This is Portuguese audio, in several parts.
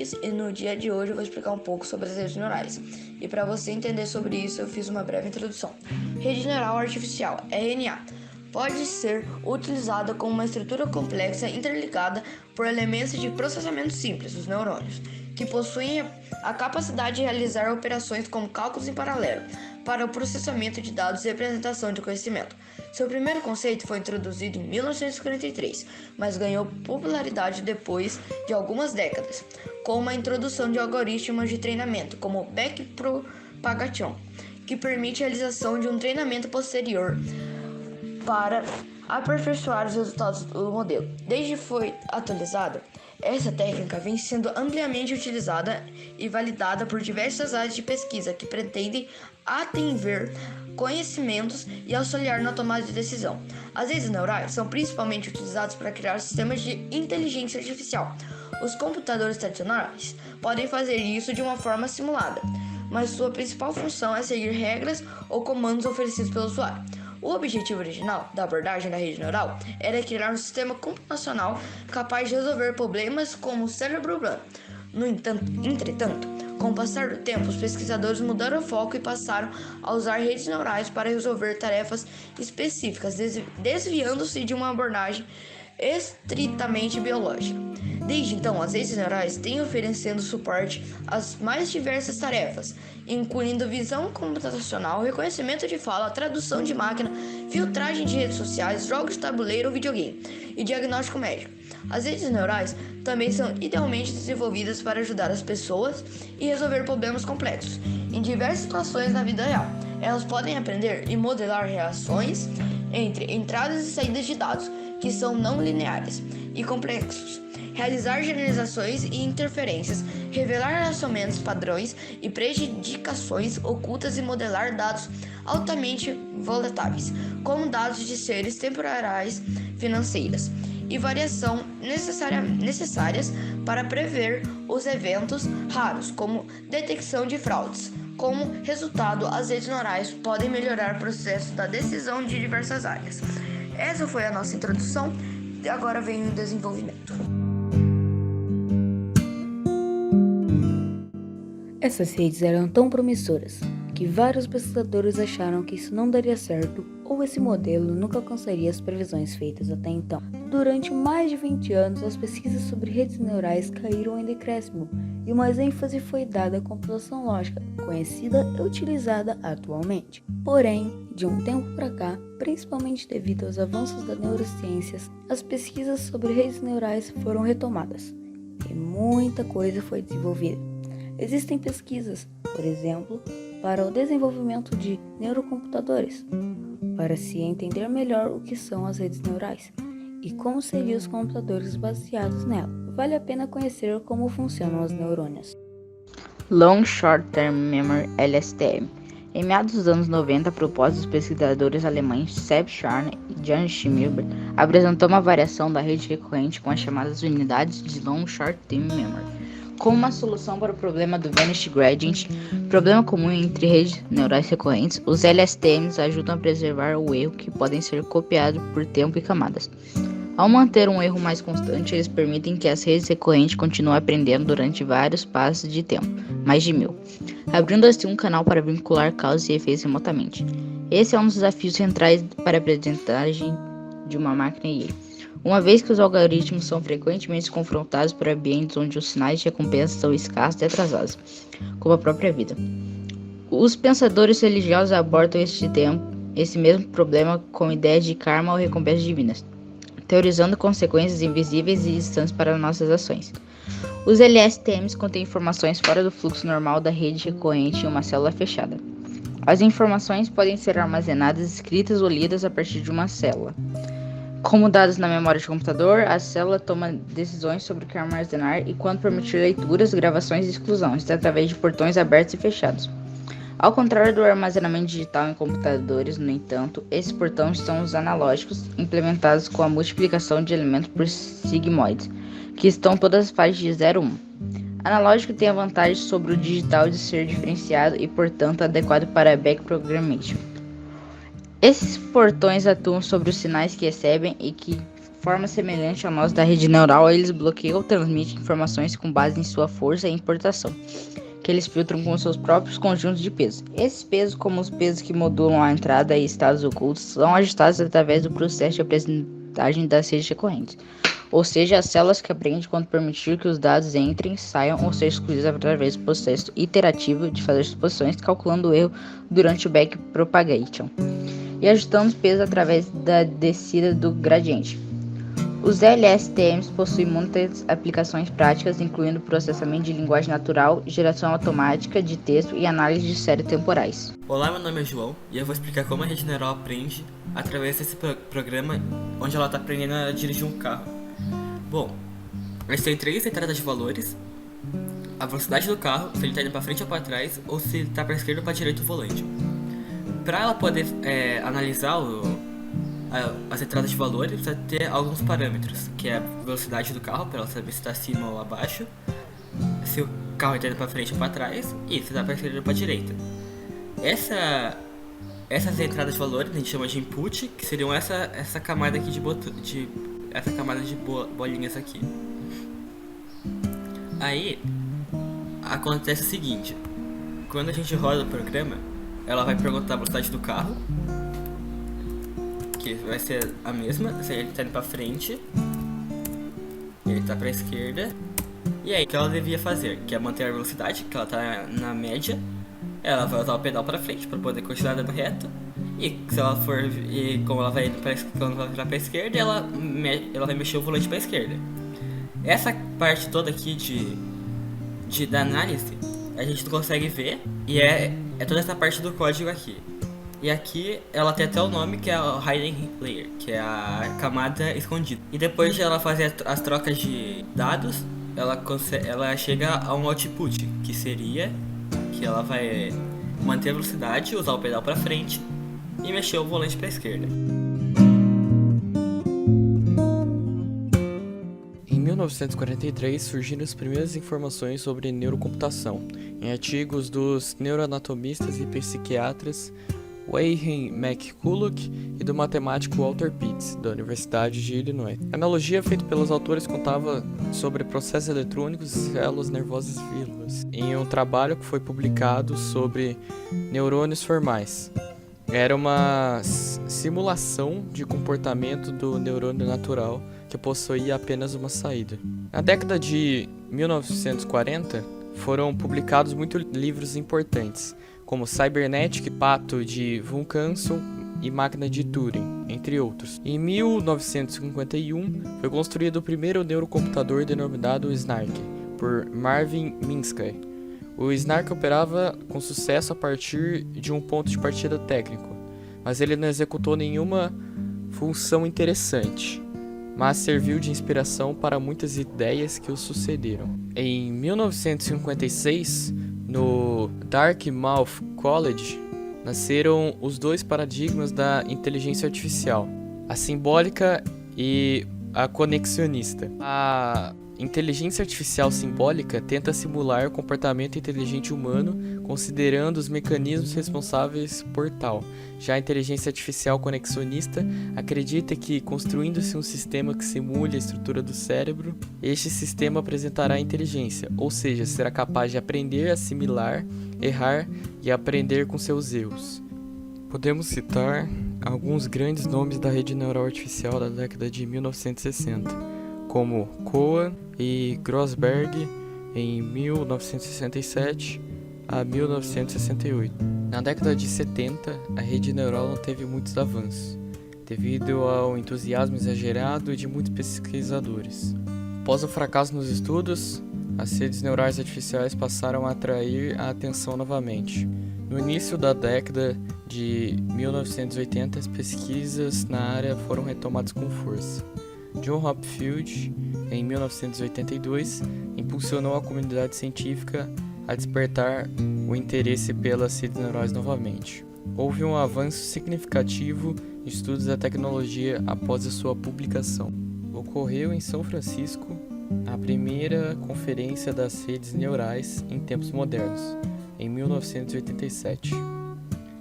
Luiz e no dia de hoje eu vou explicar um pouco sobre as redes neurais. E para você entender sobre isso, eu fiz uma breve introdução. Rede neural artificial, RNA, pode ser utilizada como uma estrutura complexa interligada por elementos de processamento simples, os neurônios, que possuem a capacidade de realizar operações como cálculos em paralelo para o processamento de dados e apresentação de conhecimento. Seu primeiro conceito foi introduzido em 1943, mas ganhou popularidade depois de algumas décadas, com a introdução de algoritmos de treinamento, como o backpropagation, que permite a realização de um treinamento posterior para aperfeiçoar os resultados do modelo. Desde que foi atualizada, essa técnica vem sendo amplamente utilizada e validada por diversas áreas de pesquisa que pretendem atender conhecimentos e auxiliar na tomada de decisão. As redes neurais são principalmente utilizadas para criar sistemas de inteligência artificial. Os computadores tradicionais podem fazer isso de uma forma simulada, mas sua principal função é seguir regras ou comandos oferecidos pelo usuário. O objetivo original da abordagem da rede neural era criar um sistema computacional capaz de resolver problemas como o cérebro humano. Entretanto, com o passar do tempo, os pesquisadores mudaram o foco e passaram a usar redes neurais para resolver tarefas específicas, desviando-se de uma abordagem estritamente biológica. Desde então, as redes neurais têm oferecendo suporte às mais diversas tarefas, incluindo visão computacional, reconhecimento de fala, tradução de máquina, filtragem de redes sociais, jogos de tabuleiro ou videogame e diagnóstico médico. As redes neurais também são idealmente desenvolvidas para ajudar as pessoas e resolver problemas complexos em diversas situações na vida real. Elas podem aprender e modelar reações entre entradas e saídas de dados, que são não lineares e complexos, realizar generalizações e interferências, revelar relacionamentos, padrões e predicações ocultas e modelar dados altamente voláteis, como dados de séries temporais financeiras, e variação necessárias para prever os eventos raros, como detecção de fraudes. Como resultado, as redes neurais podem melhorar o processo da decisão de diversas áreas. Essa foi a nossa introdução, e agora vem o desenvolvimento. Essas redes eram tão promissoras que vários pesquisadores acharam que isso não daria certo ou esse modelo nunca alcançaria as previsões feitas até então. Durante mais de 20 anos, as pesquisas sobre redes neurais caíram em decréscimo e mais ênfase foi dada à computação lógica, conhecida e utilizada atualmente. Porém, de um tempo para cá, principalmente devido aos avanços das neurociências, as pesquisas sobre redes neurais foram retomadas e muita coisa foi desenvolvida. Existem pesquisas, por exemplo, para o desenvolvimento de neurocomputadores, para se entender melhor o que são as redes neurais e como seriam os computadores baseados nela. Vale a pena conhecer como funcionam os neurônios. Long Short Term Memory, LSTM. Em meados dos anos 90, a proposta dos pesquisadores alemães Sepp Scharner e Jan Schmirber apresentou uma variação da rede recorrente com as chamadas unidades de Long Short Term Memory, como uma solução para o problema do Vanished Gradient, problema comum entre redes neurais recorrentes. Os LSTMs ajudam a preservar o erro que podem ser copiados por tempo e camadas. Ao manter um erro mais constante, eles permitem que as redes recorrentes continuem aprendendo durante vários passos de tempo, mais de 1000, abrindo assim um canal para vincular causas e efeitos remotamente. Esse é um dos desafios centrais para a aprendizagem de uma máquina IA, uma vez que os algoritmos são frequentemente confrontados por ambientes onde os sinais de recompensa são escassos e atrasados, como a própria vida. Os pensadores religiosos abordam esse mesmo problema com ideias de karma ou recompensas divinas, teorizando consequências invisíveis e distantes para nossas ações. Os LSTMs contêm informações fora do fluxo normal da rede recorrente em uma célula fechada. As informações podem ser armazenadas, escritas ou lidas a partir de uma célula. Como dados na memória de computador, a célula toma decisões sobre o que armazenar e quando permitir leituras, gravações e exclusões, através de portões abertos e fechados. Ao contrário do armazenamento digital em computadores, no entanto, esses portões são os analógicos, implementados com a multiplicação de elementos por sigmoides, que estão todas as fases de 0 a 1. Analógico tem a vantagem sobre o digital de ser diferenciado e, portanto, adequado para backpropagation. Esses portões atuam sobre os sinais que recebem e que forma semelhante ao nosso da rede neural, eles bloqueiam ou transmitem informações com base em sua força e importação, que eles filtram com seus próprios conjuntos de pesos. Esses pesos, como os pesos que modulam a entrada e estados ocultos, são ajustados através do processo de aprendizagem das redes recorrentes, ou seja, as células que aprendem quando permitir que os dados entrem, saiam ou sejam excluídos através do processo iterativo de fazer suposições, calculando o erro durante o backpropagation e ajustando os pesos através da descida do gradiente. Os LSTMs possuem muitas aplicações práticas, incluindo processamento de linguagem natural, geração automática de texto e análise de séries temporais. Olá, meu nome é João e eu vou explicar como a rede neural aprende através desse programa onde ela está aprendendo a dirigir um carro. Bom, eles têm 3 entradas de valores: a velocidade do carro, se ele está indo para frente ou para trás, ou se ele está para esquerda ou para direita o volante. Para ela poder analisar as entradas de valores, precisa ter alguns parâmetros, que é a velocidade do carro, para ela saber se está acima ou abaixo, se o carro está indo para frente ou para trás, e se está para esquerda ou para direita. Essas entradas de valores a gente chama de input, que seriam essa camada aqui essa camada de bolinhas aqui. Aí acontece o seguinte: quando a gente roda o programa, ela vai perguntar a velocidade do carro, que vai ser a mesma, se ele está indo para frente, ele está para a esquerda. E aí, o que ela devia fazer? Que é manter a velocidade, que ela está na média. Ela vai usar o pedal para frente para poder continuar dando reto. E se ela for, como ela vai indo quando ela virar para a esquerda, ela vai mexer o volante para a esquerda. Essa parte toda aqui da análise a gente não consegue ver, e é toda essa parte do código aqui. E aqui ela tem até o nome, que é o Hidden Layer, que é a camada escondida. E depois de ela fazer as trocas de dados, ela chega a um output, que seria que ela vai manter a velocidade, usar o pedal para frente e mexer o volante para a esquerda. Em 1943 surgiram as primeiras informações sobre neurocomputação, em artigos dos neuroanatomistas e psiquiatras Wayne McCulloch e do matemático Walter Pitts, da Universidade de Illinois. A analogia feita pelos autores contava sobre processos eletrônicos e células nervosas vivas, em um trabalho que foi publicado sobre neurônios formais. Era uma simulação de comportamento do neurônio natural que possuía apenas uma saída. Na década de 1940, foram publicados muitos livros importantes, como Cybernetic, Pato de Vuncanson e Máquina de Turing, entre outros. Em 1951, foi construído o primeiro neurocomputador denominado SNARK, por Marvin Minsky. O SNARK operava com sucesso a partir de um ponto de partida técnico, mas ele não executou nenhuma função interessante, mas serviu de inspiração para muitas ideias que o sucederam. Em 1956, no Dartmouth College, nasceram os dois paradigmas da inteligência artificial, a simbólica e a conexionista. A inteligência artificial simbólica tenta simular o comportamento inteligente humano, considerando os mecanismos responsáveis por tal. Já a inteligência artificial conexionista acredita que, construindo-se um sistema que simule a estrutura do cérebro, este sistema apresentará inteligência, ou seja, será capaz de aprender, assimilar, errar e aprender com seus erros. Podemos citar alguns grandes nomes da rede neural artificial da década de 1960, como Cohen e Grossberg em 1967 a 1968. Na década de 70, a rede neural não teve muitos avanços, devido ao entusiasmo exagerado de muitos pesquisadores. Após o fracasso nos estudos, as redes neurais artificiais passaram a atrair a atenção novamente. No início da década de 1980, as pesquisas na área foram retomadas com força. John Hopfield, em 1982, impulsionou a comunidade científica a despertar o interesse pelas redes neurais novamente. Houve um avanço significativo em estudos da tecnologia após a sua publicação. Ocorreu em São Francisco a primeira conferência das redes neurais em tempos modernos, em 1987.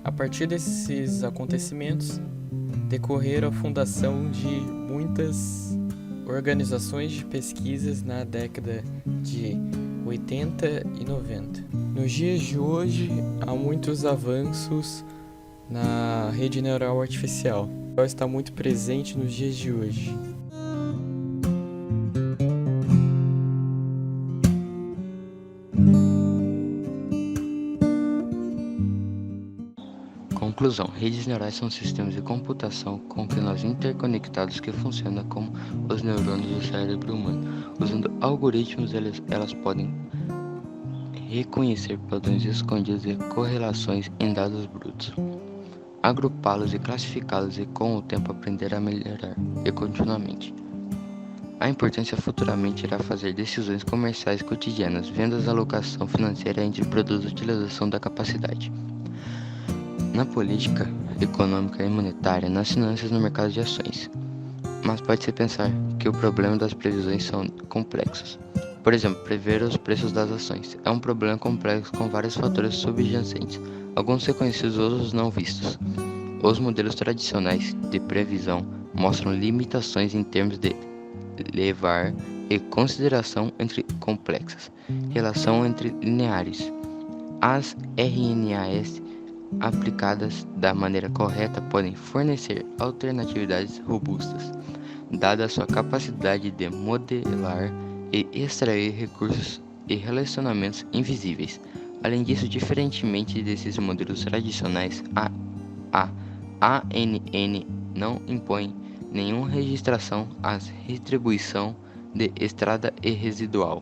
A partir desses acontecimentos, decorreram a fundação de muitas organizações de pesquisas na década de 80 e 90. Nos dias de hoje, há muitos avanços na rede neural artificial. Ela está muito presente nos dias de hoje. Conclusão: redes neurais são sistemas de computação com que nós interconectados que funcionam como os neurônios do cérebro humano. Usando algoritmos, elas podem reconhecer padrões escondidos e correlações em dados brutos, agrupá-los e classificá-los e com o tempo aprender a melhorar e continuamente. A importância futuramente irá fazer decisões comerciais cotidianas, vendas, alocação financeira entre produtos e utilização da capacidade. Na política econômica e monetária, nas finanças e no mercado de ações. Mas pode-se pensar que o problema das previsões são complexos. Por exemplo, prever os preços das ações é um problema complexo com vários fatores subjacentes, alguns reconhecidos, outros não vistos. Os modelos tradicionais de previsão mostram limitações em termos de levar em consideração entre complexas, relação entre lineares. As RNAs aplicadas da maneira correta podem fornecer alternatividades robustas, dada a sua capacidade de modelar e extrair recursos e relacionamentos invisíveis. Além disso, diferentemente desses modelos tradicionais, a ANN não impõe nenhuma restrição à distribuição de estrada e residual.